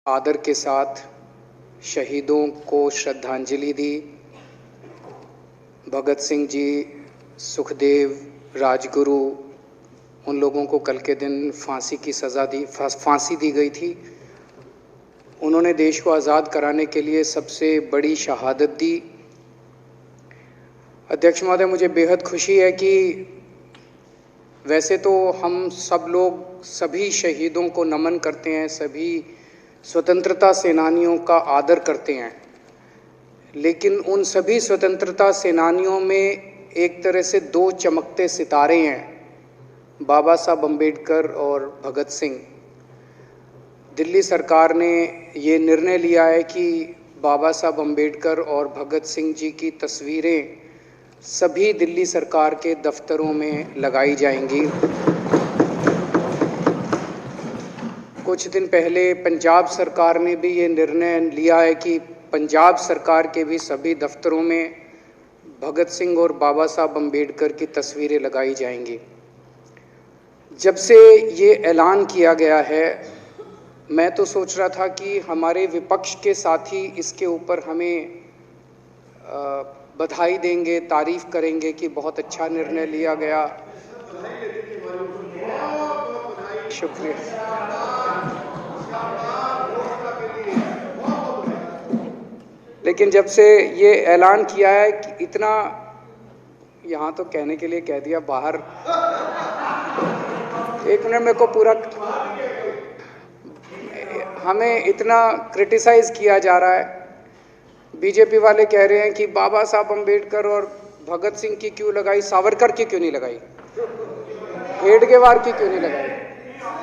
आदर के साथ शहीदों को श्रद्धांजलि दी। भगत सिंह जी, सुखदेव, राजगुरु, उन लोगों को कल के दिन फांसी दी गई थी। उन्होंने देश को आज़ाद कराने के लिए सबसे बड़ी शहादत दी। अध्यक्ष महोदय, मुझे बेहद खुशी है कि वैसे तो हम सब लोग सभी शहीदों को नमन करते हैं, सभी स्वतंत्रता सेनानियों का आदर करते हैं, लेकिन उन सभी स्वतंत्रता सेनानियों में एक तरह से दो चमकते सितारे हैं, बाबा साहब अम्बेडकर और भगत सिंह। दिल्ली सरकार ने ये निर्णय लिया है कि बाबा साहब अम्बेडकर और भगत सिंह जी की तस्वीरें सभी दिल्ली सरकार के दफ्तरों में लगाई जाएंगी। कुछ दिन पहले पंजाब सरकार ने भी ये निर्णय लिया है कि पंजाब सरकार के भी सभी दफ्तरों में भगत सिंह और बाबा साहब अम्बेडकर की तस्वीरें लगाई जाएंगी। जब से ये ऐलान किया गया है, मैं तो सोच रहा था कि हमारे विपक्ष के साथी इसके ऊपर हमें बधाई देंगे, तारीफ करेंगे कि बहुत अच्छा निर्णय लिया गया। शुक्रिया। लेकिन जब से ये ऐलान किया है कि इतना, यहाँ तो कहने के लिए कह दिया, बाहर एक मिनट मेरे को पूरा, हमें इतना क्रिटिसाइज किया जा रहा है। बीजेपी वाले कह रहे हैं कि बाबा साहब अम्बेडकर और भगत सिंह की क्यों लगाई, सावरकर की क्यों नहीं लगाई, हेडगेवार की क्यों नहीं लगाई।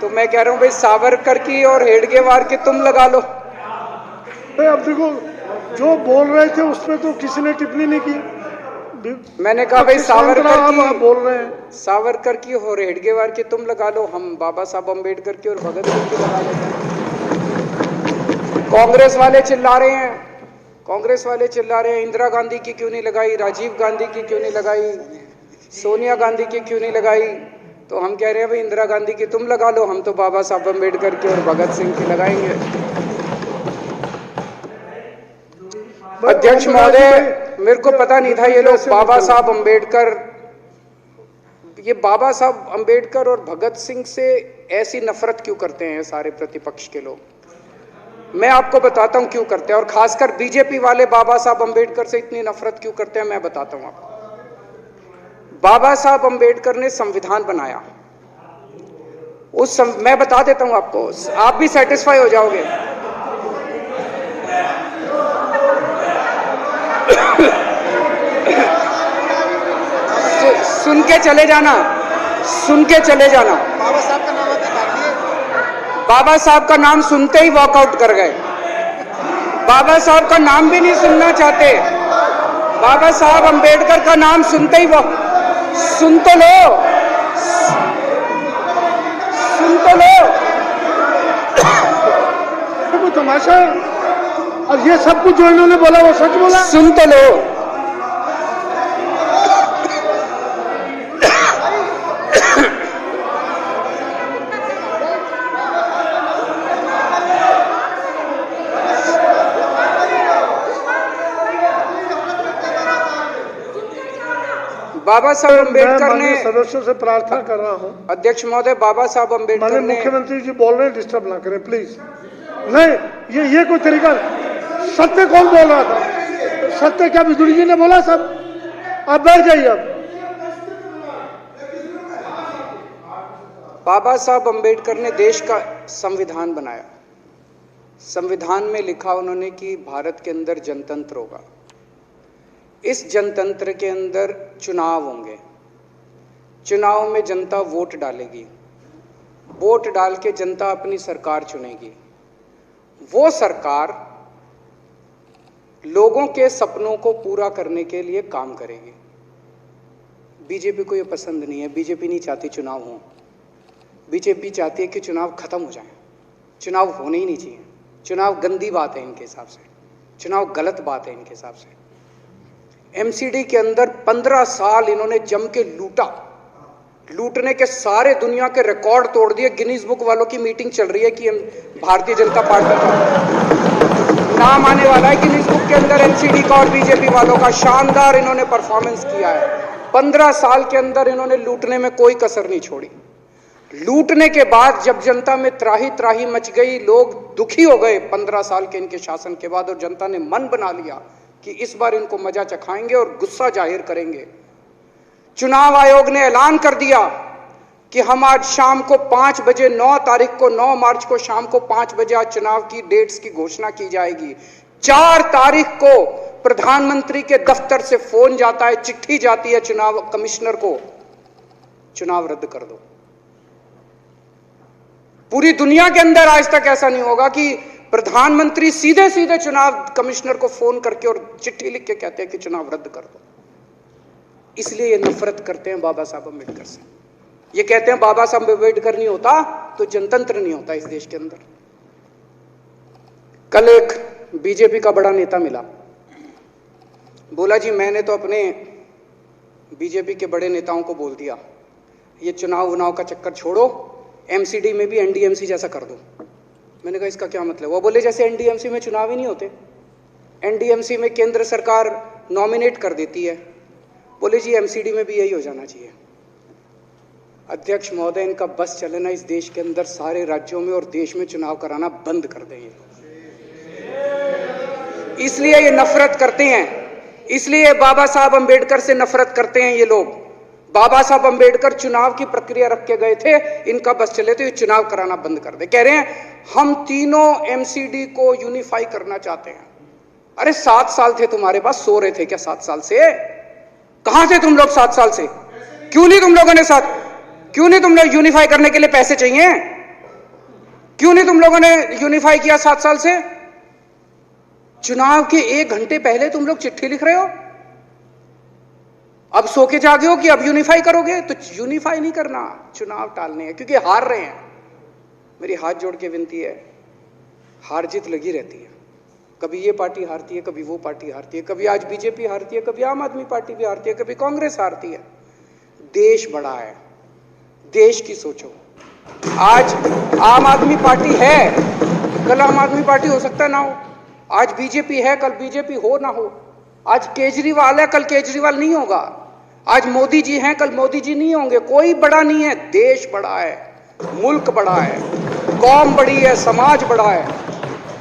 तो मैं कह रहा हूं भाई, सावरकर की और हेडगेवार की तुम लगा लो। अब देखो, जो बोल रहे थे उसमें तो किसी ने टिप्पणी नहीं की। मैंने कहा भाई सावरकर की बोल रहे हैं, सावरकर की और हेडगेवार की तुम लगा लो, हम बाबा साहब अम्बेडकर की और भगत सिंह की लगा लेते हैं। कांग्रेस वाले चिल्ला रहे हैं, इंदिरा गांधी की क्यों नहीं लगाई, राजीव गांधी की क्यों नहीं लगाई, सोनिया गांधी की क्यों नहीं लगाई। तो हम कह रहे हैं भाई, इंदिरा गांधी की तुम लगा लो, हम तो बाबा साहब अम्बेडकर की और भगत सिंह की लगाएंगे। अध्यक्ष महोदय, मेरे को पता नहीं था ये लोग बाबा साहब अम्बेडकर और भगत सिंह से ऐसी नफरत क्यों करते हैं सारे प्रतिपक्ष के लोग। मैं आपको बताता हूं क्यों करते हैं, और खासकर बीजेपी वाले बाबा साहब अम्बेडकर से इतनी नफरत क्यों करते हैं, मैं बताता हूं आपको। बाबा साहब अम्बेडकर ने संविधान बनाया, मैं बता देता हूं आपको, आप भी सेटिस्फाई हो जाओगे। सुन के चले जाना। बाबा साहब का नाम सुनते ही वॉकआउट कर गए। बाबा साहब का नाम भी नहीं सुनना चाहते। बाबा साहब अम्बेडकर का नाम सुनते ही सुन तो लो। तो तमाशा, और ये सब कुछ जो इन्होंने बोला वो सच बोला। सुन तो लो। बाबा साहब अम्बेडकर ने, सदस्यों से प्रार्थना कर रहा हूं, अध्यक्ष महोदय, बाबा साहब अम्बेडकर ने, मुख्यमंत्री जी बोल रहे हैं, डिस्टर्ब ना करें प्लीज। नहीं, ये कोई तरीका। सत्य कौन बोल रहा था? सत्य क्या बिजुली जी ने बोला? सब आप बैठ जाइए। अब बाबा साहब अम्बेडकर ने देश का संविधान बनाया। संविधान में लिखा उन्होंने कि भारत के अंदर जनतंत्र होगा। इस जनतंत्र के अंदर चुनाव होंगे। चुनाव में जनता वोट डालेगी। वोट डाल के जनता अपनी सरकार चुनेगी। वो सरकार लोगों के सपनों को पूरा करने के लिए काम करेगी। बीजेपी को ये पसंद नहीं है। बीजेपी नहीं चाहती चुनाव हो। बीजेपी चाहती है कि चुनाव खत्म हो जाए। चुनाव होने ही नहीं चाहिए। चुनाव गंदी बात है इनके हिसाब से। चुनाव गलत बात है इनके हिसाब से। एमसीडी के अंदर 15 साल इन्होंने जम के लूटा। लूटने के सारे दुनिया के रिकॉर्ड तोड़ दिए। गिनीज बुक वालों की मीटिंग चल रही है कि हम भारतीय जनता पार्टी का नाम आने वाला है गिनीज बुक के अंदर, एनसीडी का और बीजेपी वालों का। शानदार इन्होंने परफॉर्मेंस किया है। 15 साल के अंदर इन्होंने लूटने में कोई कसर नहीं छोड़ी। लूटने के बाद जब जनता में त्राही त्राही मच गई, लोग दुखी हो गए 15 साल के इनके शासन के बाद, और जनता ने मन बना लिया कि इस बार इनको मजा चखाएंगे और गुस्सा जाहिर करेंगे। चुनाव आयोग ने ऐलान कर दिया कि हम आज शाम को 5 बजे 9 तारीख को 9 मार्च को शाम को 5 बजे आज चुनाव की डेट्स की घोषणा की जाएगी। 4 तारीख को प्रधानमंत्री के दफ्तर से फोन जाता है, चिट्ठी जाती है चुनाव कमिश्नर को, चुनाव रद्द कर दो। पूरी दुनिया के अंदर आज तक ऐसा नहीं होगा कि प्रधानमंत्री सीधे सीधे चुनाव कमिश्नर को फोन करके और चिट्ठी लिख के कहते हैं कि चुनाव रद्द कर दो। इसलिए ये नफरत करते हैं बाबा साहब अम्बेडकर से। ये कहते हैं बाबा साहब अम्बेडकर नहीं होता तो जनतंत्र नहीं होता इस देश के अंदर। कल एक बीजेपी का बड़ा नेता मिला, बोला जी मैंने तो अपने बीजेपी के बड़े नेताओं को बोल दिया ये चुनाव का चक्कर छोड़ो, एमसीडी में भी एनडीएमसी जैसा कर दो। मैंने कहा इसका क्या मतलब? वो बोले जैसे एनडीएमसी में चुनाव ही नहीं होते, एनडीएमसी में केंद्र सरकार नॉमिनेट कर देती है, बोले जी एमसीडी में भी यही हो जाना चाहिए। अध्यक्ष महोदय, इनका बस चले ना इस देश के अंदर सारे राज्यों में और देश में चुनाव कराना बंद कर दें। इसलिए ये नफरत करते हैं, इसलिए बाबा साहब अम्बेडकर से नफरत करते हैं ये लोग। बाबा साहब अम्बेडकर चुनाव की प्रक्रिया रख के गए थे, इनका बस चले तो ये चुनाव कराना बंद कर दे। कह रहे हैं हम तीनों एमसीडी को यूनिफाई करना चाहते हैं। अरे 7 साल थे तुम्हारे पास, सो रहे थे क्या 7 साल से? कहां थे तुम लोग 7 साल से? क्यों नहीं तुम लोगों ने क्यों नहीं तुम लोग यूनिफाई करने के लिए पैसे चाहिए? क्यों नहीं तुम लोगों ने यूनिफाई किया 7 साल से? चुनाव के 1 घंटे पहले तुम लोग चिट्ठी लिख रहे हो, अब सो के जागे हो कि अब यूनिफाई करोगे। तो यूनिफाई नहीं करना, चुनाव टालने हैं, क्योंकि हार रहे हैं। मेरी हाथ जोड़ के विनती है, हार जीत लगी रहती है, कभी ये पार्टी हारती है, कभी वो पार्टी हारती है, कभी आज बीजेपी हारती है, कभी आम आदमी पार्टी भी हारती है, कभी कांग्रेस हारती है। देश बड़ा है, देश की सोचो। आज आम आदमी पार्टी है, कल आम आदमी पार्टी हो सकता ना हो। आज बीजेपी है, कल बीजेपी हो ना हो। आज केजरीवाल है, कल केजरीवाल नहीं होगा। आज मोदी जी हैं, कल मोदी जी नहीं होंगे। कोई बड़ा नहीं है, देश बड़ा है, मुल्क बड़ा है, कौम बड़ी है, समाज बड़ा है।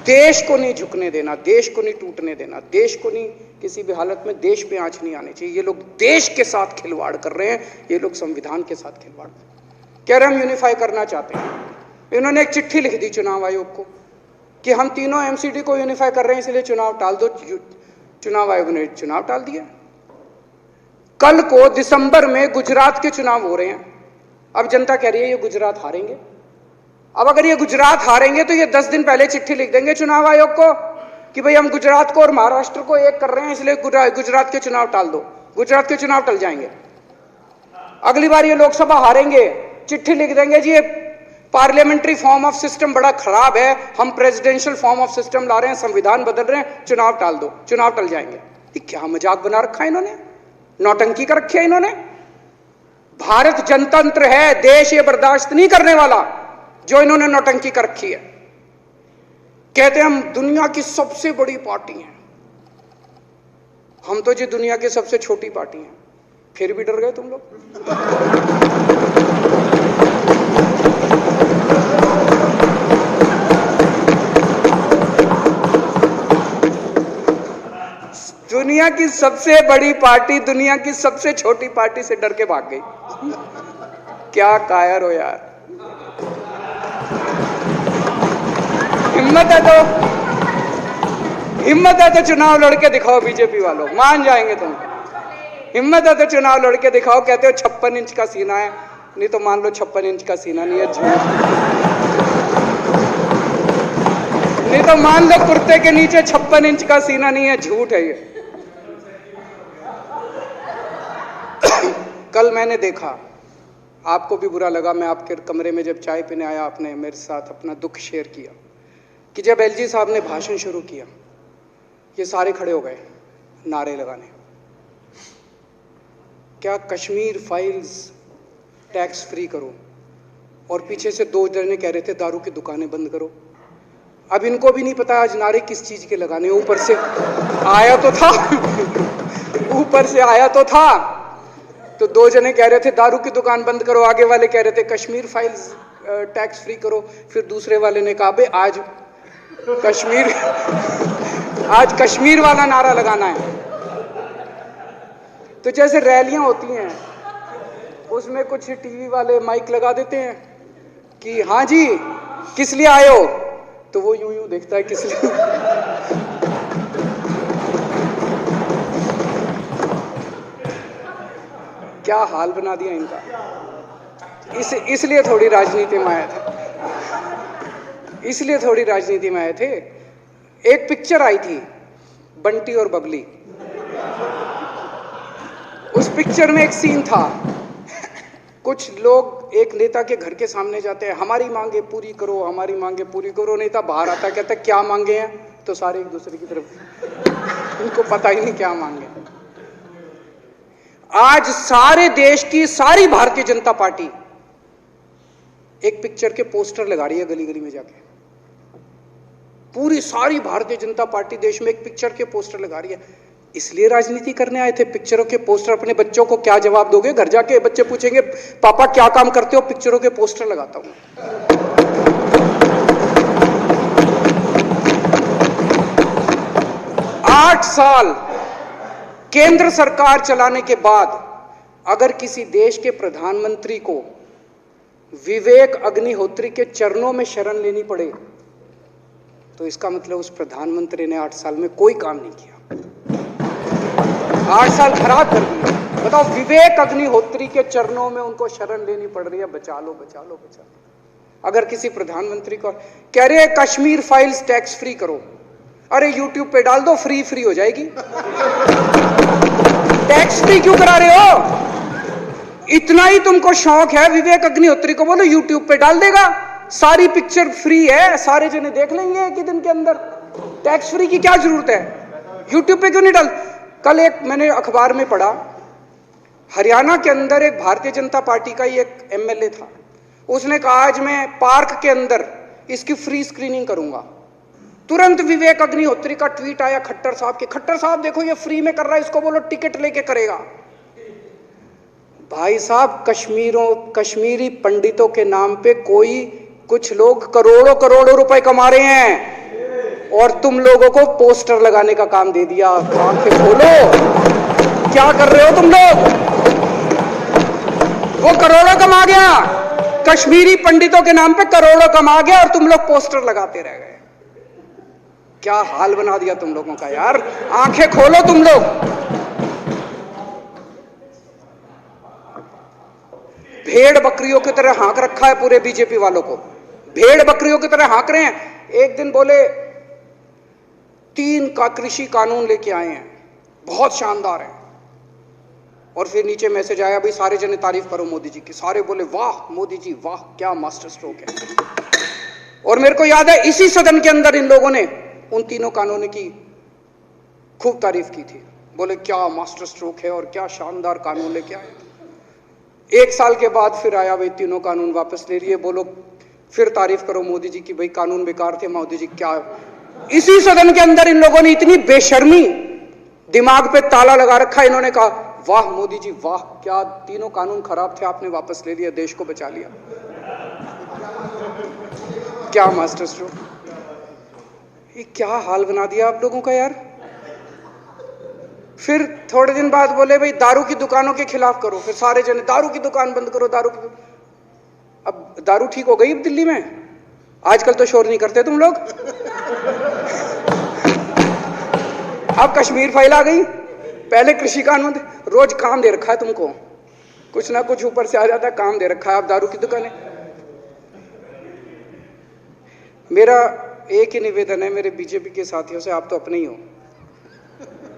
देश को नहीं झुकने देना, देश को नहीं टूटने देना, देश को नहीं किसी भी हालत में देश पे आंच नहीं आनी चाहिए। ये लोग देश के साथ खिलवाड़ कर रहे हैं, ये लोग संविधान के साथ खिलवाड़ कह रहे हैं। हम यूनिफाई करना चाहते हैं। इन्होंने एक चिट्ठी लिख दी चुनाव आयोग को कि हम तीनों एमसीडी को यूनिफाई कर रहे हैं, इसलिए चुनाव टाल दो। चुनाव आयोग ने चुनाव टाल दिया। कल को दिसंबर में गुजरात के चुनाव हो रहे हैं। अब जनता कह रही है ये गुजरात हारेंगे। अब अगर ये गुजरात हारेंगे तो ये 10 दिन पहले चिट्ठी लिख देंगे चुनाव आयोग को कि भाई हम गुजरात को और महाराष्ट्र को एक कर रहे हैं, इसलिए गुजरात के चुनाव टाल दो। गुजरात के चुनाव टल जाएंगे। अगली बार ये लोकसभा हारेंगे, चिट्ठी लिख देंगे जी ये पार्लियामेंट्री फॉर्म ऑफ सिस्टम बड़ा खराब है, हम प्रेसिडेंशियल फॉर्म ऑफ सिस्टम ला रहे हैं, संविधान बदल रहे हैं, चुनाव टाल दो। चुनाव टल जाएंगे। ये क्या मजाक बना रखा है इन्होंने, नौटंकी कर रखी है इन्होंने। भारत जनतंत्र है, देश ये बर्दाश्त नहीं करने वाला जो इन्होंने नौटंकी कर रखी है। कहते हैं हम दुनिया की सबसे बड़ी पार्टी हैं, हम तो जी दुनिया की सबसे छोटी पार्टी हैं। फिर भी डर गए तुम लोग। दुनिया की सबसे बड़ी पार्टी दुनिया की सबसे छोटी पार्टी से डर के भाग गई। क्या कायर हो यार। हिम्मत है तो चुनाव लड़के दिखाओ बीजेपी वालों, मान जाएंगे तुम। हिम्मत है तो चुनाव लड़के दिखाओ। कहते हो 56 इंच का सीना है, नहीं तो मान लो 56 इंच का सीना नहीं है, झूठ। नहीं तो मान लो कुर्ते के नीचे 56 इंच का सीना नहीं है, झूठ है ये। कल मैंने देखा, आपको भी बुरा लगा, मैं आपके कमरे में जब चाय पीने आया, आपने मेरे साथ अपना दुख शेयर किया कि जब एलजी साहब ने भाषण शुरू किया, ये सारे खड़े हो गए नारे लगाने। क्या कश्मीर फाइल्स टैक्स फ्री करो, और पीछे से 2 जने कह रहे थे दारू की दुकानें बंद करो। अब इनको भी नहीं पता आज नारे किस चीज के लगाने, ऊपर से आया तो था ऊपर से आया तो था। तो 2 जने कह रहे थे दारू की दुकान बंद करो, आगे वाले कह रहे थे कश्मीर फाइल्स टैक्स फ्री करो, फिर दूसरे वाले ने कहा बे आज कश्मीर वाला नारा लगाना है। तो जैसे रैलियां होती हैं उसमें कुछ टीवी वाले माइक लगा देते हैं कि हाँ जी किस लिए आए हो, तो वो यूं यूं देखता है किस लिए क्या हाल बना दिया इनका। इसलिए थोड़ी राजनीति में आए थे, इसलिए थोड़ी राजनीति में आए थे। एक पिक्चर आई थी बंटी और बबली, उस पिक्चर में एक सीन था, कुछ लोग एक नेता के घर के सामने जाते हैं, हमारी मांगे पूरी करो, हमारी मांगे पूरी करो। नेता बाहर आता कहता है क्या मांगे हैं, तो सारे एक दूसरे की तरफ, उनको पता ही नहीं क्या मांगे। आज सारे देश की सारी भारतीय जनता पार्टी एक पिक्चर के पोस्टर लगा रही है गली गली में जाके। पूरी सारी भारतीय जनता पार्टी देश में एक पिक्चर के पोस्टर लगा रही है। इसलिए राजनीति करने आए थे, पिक्चरों के पोस्टर। अपने बच्चों को क्या जवाब दोगे? घर जाके बच्चे पूछेंगे पापा क्या काम करते हो? पिक्चरों के पोस्टर लगाता हूं। 8 साल केंद्र सरकार चलाने के बाद अगर किसी देश के प्रधानमंत्री को विवेक अग्निहोत्री के चरणों में शरण लेनी पड़े तो इसका मतलब उस प्रधानमंत्री ने 8 साल में कोई काम नहीं किया, 8 साल खराब कर दिए। बताओ, विवेक अग्निहोत्री के चरणों में उनको शरण लेनी पड़ रही है, बचा लो बचा लो बचा लो। अगर किसी प्रधानमंत्री को कह रहे हैं कश्मीर फाइल्स टैक्स फ्री करो, अरे यूट्यूब पे डाल दो, फ्री हो जाएगी। टैक्स फ्री क्यों करा रहे हो? इतना ही तुमको शौक है, विवेक अग्निहोत्री को बोलो यूट्यूब पे डाल देगा, सारी पिक्चर फ्री है, सारे जने देख लेंगे एक ही दिन के अंदर। टैक्स फ्री की क्या जरूरत है? यूट्यूब पे क्यों नहीं डाल? कल एक मैंने अखबार में पढ़ा, हरियाणा के अंदर एक भारतीय जनता पार्टी का ही एक एमएलए था, उसने कहा आज मैं पार्क के अंदर इसकी फ्री स्क्रीनिंग करूंगा। तुरंत विवेक अग्निहोत्री का ट्वीट आया खट्टर साहब के, खट्टर साहब देखो ये फ्री में कर रहा है, इसको बोलो टिकट लेके करेगा। भाई साहब, कश्मीरी पंडितों के नाम पे कुछ लोग करोड़ों रुपए कमा रहे हैं और तुम लोगों को पोस्टर लगाने का काम दे दिया। आंखें खोलो, क्या कर रहे हो तुम लोग? वो करोड़ों कमा गया, कश्मीरी पंडितों के नाम पे करोड़ों कमा गया और तुम लोग पोस्टर लगाते रह गए। क्या हाल बना दिया तुम लोगों का यार, आंखें खोलो तुम लोग। भेड़ बकरियों की तरह हाँक रखा है पूरे बीजेपी वालों को, भेड़ बकरियों की तरह हाँक रहे हैं। एक दिन बोले 3 का कृषि कानून लेके आए हैं, बहुत शानदार है, और फिर नीचे मैसेज आया भाई सारे जने तारीफ करो मोदी जी की। सारे बोले वाह मोदी जी वाह, क्या मास्टर स्ट्रोक है। और मेरे को याद है इसी सदन के अंदर इन लोगों ने उन 3 कानूनों की खूब तारीफ की थी, बोले क्या मास्टर स्ट्रोक है और क्या शानदार कानून लेके आए। 1 साल के बाद फिर आया भाई 3 कानून वापस ले लिए, बोलो फिर तारीफ करो मोदी जी की, भाई कानून बेकार थे मोदी जी। क्या इसी सदन के अंदर इन लोगों ने इतनी बेशर्मी, दिमाग पे ताला लगा रखा, इन्होंने कहा वाह मोदी जी वाह, क्या 3 कानून खराब थे आपने वापस ले लिया, देश को बचा लिया। क्या मास्टर स्ट्रोक, ये क्या हाल बना दिया आप लोगों का यार। फिर थोड़े दिन बाद बोले भाई दारू की दुकानों के खिलाफ करो, फिर सारे जने दारू की दुकान बंद करो, अब दारू ठीक हो गई दिल्ली में? आजकल तो शोर नहीं करते तुम लोग। अब कश्मीर फाइल आ गई, पहले कृषि कानून, रोज काम दे रखा है तुमको, कुछ ना कुछ ऊपर से आ जाता है, काम दे रखा है। अब दारू की दुकानें। मेरा एक ही निवेदन है मेरे बीजेपी के साथियों से, आप तो अपने ही हो,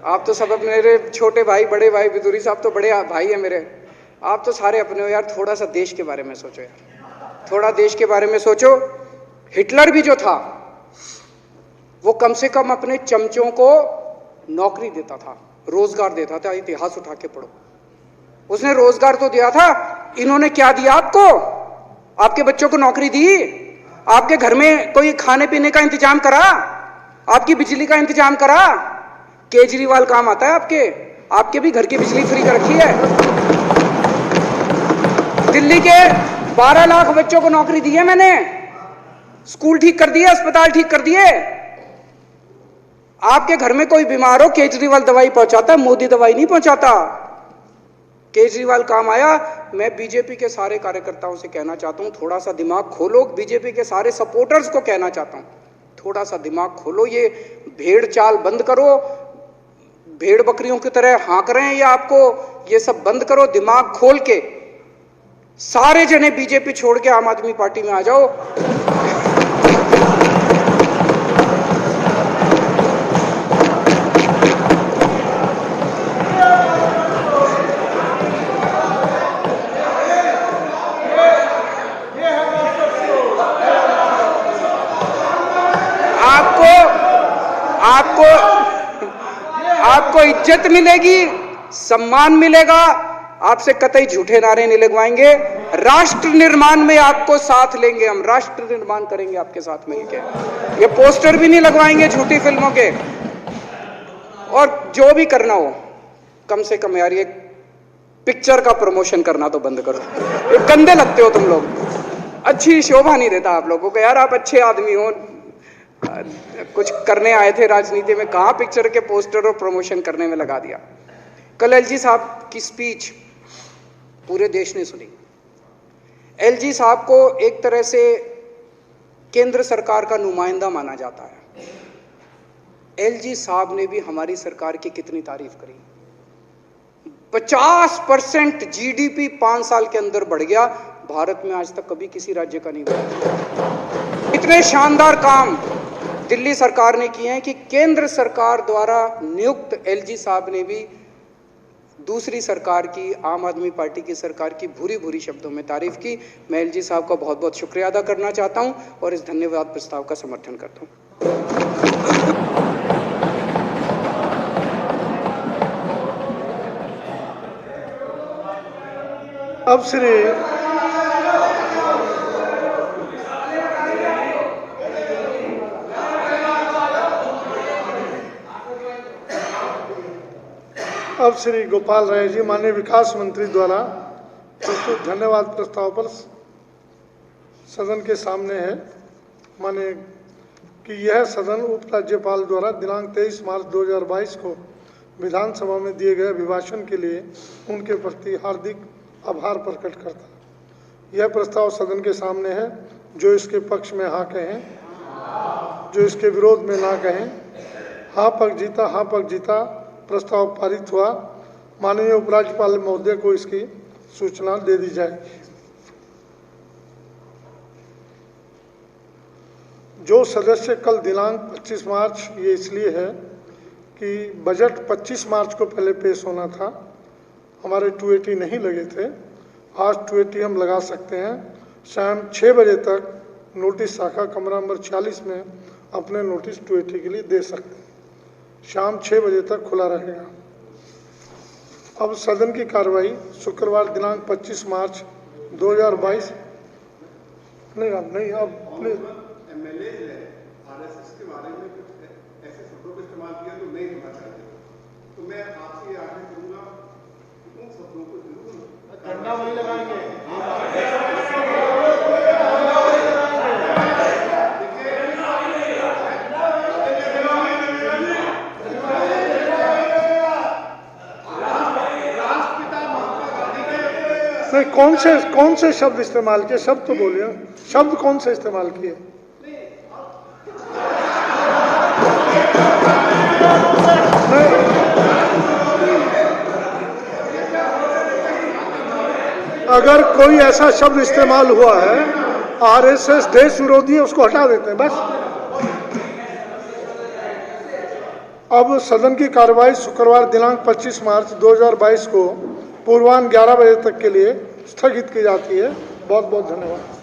आप तो सब अपने, मेरे छोटे भाई बड़े भाई बिदुरी साहब तो बड़े भाई हैं मेरे, आप तो सारे अपने हो यार। थोड़ा सा देश के बारे में सोचो यार, थोड़ा देश के बारे में सोचो। हिटलर भी जो था वो कम से कम अपने चमचों को नौकरी देता था, रोजगार देता था। इतिहास उठा के पढ़ो, उसने रोजगार तो दिया था, इन्होंने क्या दिया आपको? आपके बच्चों को नौकरी दी? आपके घर में कोई खाने पीने का इंतजाम करा? आपकी बिजली का इंतजाम करा? केजरीवाल काम आता है आपके? आपके भी घर की बिजली फ्री कर रखी है। दिल्ली के 12 लाख बच्चों को नौकरी दी है मैंने, स्कूल ठीक कर दिए, अस्पताल ठीक कर दिए। आपके घर में कोई बीमार हो, केजरीवाल दवाई पहुंचाता है, मोदी दवाई नहीं पहुंचाता। केजरीवाल काम आया। मैं बीजेपी के सारे कार्यकर्ताओं से कहना चाहता हूं, थोड़ा सा दिमाग खोलो। बीजेपी के सारे सपोर्टर्स को कहना चाहता हूं, थोड़ा सा दिमाग खोलो। ये भेड़ चाल बंद करो, भेड़ बकरियों की तरह हाँक रहे हैं ये आपको, ये सब बंद करो। दिमाग खोल के सारे जने बीजेपी छोड़ के आम आदमी पार्टी में आ जाओ। आपको इज्जत मिलेगी, सम्मान मिलेगा। आपसे कतई झूठे नारे नहीं लगवाएंगे। राष्ट्र निर्माण में आपको साथ लेंगे हम, राष्ट्र निर्माण करेंगे आपके साथ मिलकर। ये पोस्टर भी नहीं लगवाएंगे झूठी फिल्मों के। और जो भी करना हो, कम से कम यार ये पिक्चर का प्रमोशन करना तो बंद करो। ये गंदे लगते हो तुम लोग, अच्छी शोभा नहीं देता आप लोगों को। यार आप अच्छे आदमी हो, कुछ करने आए थे राजनीति में, कहां पिक्चर के पोस्टर और प्रमोशन करने में लगा दिया। कल एलजी साहब की स्पीच पूरे देश ने सुनी। एलजी साहब को एक तरह से केंद्र सरकार का नुमाइंदा माना जाता है। एलजी साहब ने भी हमारी सरकार की कितनी तारीफ करी। 50% जीडीपी 5 साल के अंदर बढ़ गया। भारत में आज तक कभी किसी राज्य का नहीं बढ़ा। इतने शानदार काम दिल्ली सरकार ने किए हैं कि केंद्र सरकार द्वारा नियुक्त एलजी साहब ने भी दूसरी सरकार की, आम आदमी पार्टी की सरकार की भूरी भूरी शब्दों में तारीफ की। मैं एलजी साहब का बहुत बहुत शुक्रिया अदा करना चाहता हूं और इस धन्यवाद प्रस्ताव का समर्थन करता हूं। अब श्री गोपाल राय जी माननीय विकास मंत्री द्वारा प्रस्तुत धन्यवाद प्रस्ताव पर सदन के सामने है। माने कि यह सदन उपराज्यपाल द्वारा दिनांक 23 मार्च 2022 को विधानसभा में दिए गए अभिभाषण के लिए उनके प्रति हार्दिक आभार प्रकट करता है। यह प्रस्ताव सदन के सामने है। जो इसके पक्ष में हाँ कहें, जो इसके विरोध में ना कहें। हाँ पक्ष जीता प्रस्ताव पारित हुआ। माननीय उपराज्यपाल महोदय को इसकी सूचना दे दी जाएगी। जो सदस्य कल दिनांक 25 मार्च, ये इसलिए है कि बजट 25 मार्च को पहले पेश होना था, हमारे 280 नहीं लगे थे। आज 280 हम लगा सकते हैं। शाम 6 बजे तक नोटिस शाखा कमरा नंबर 46 में अपने नोटिस 280 के लिए दे सकते हैं। शाम 6 बजे तक खुला रहेगा। अब सदन की कार्रवाई शुक्रवार दिनांक 25 मार्च 2022 नहीं अब प्लीज एमएलए आरएसएस के बारे में कुछ ऐसे शब्दों का इस्तेमाल किया तो नहीं होना चाहिए। तो मैं आपसे आग्रह करूंगा कि उन शब्दों को जरूर डंडा वही लगाएंगे। नहीं, कौन से शब्द इस्तेमाल किए? शब्द तो बोलिए, शब्द कौन से इस्तेमाल किए? अगर कोई ऐसा शब्द इस्तेमाल हुआ है, आरएसएस देश विरोधी है, उसको हटा देते हैं बस। अब सदन की कार्रवाई शुक्रवार दिनांक 25 मार्च 2022 को पूर्वाह्न 11 बजे तक के लिए स्थगित की जाती है। बहुत बहुत धन्यवाद।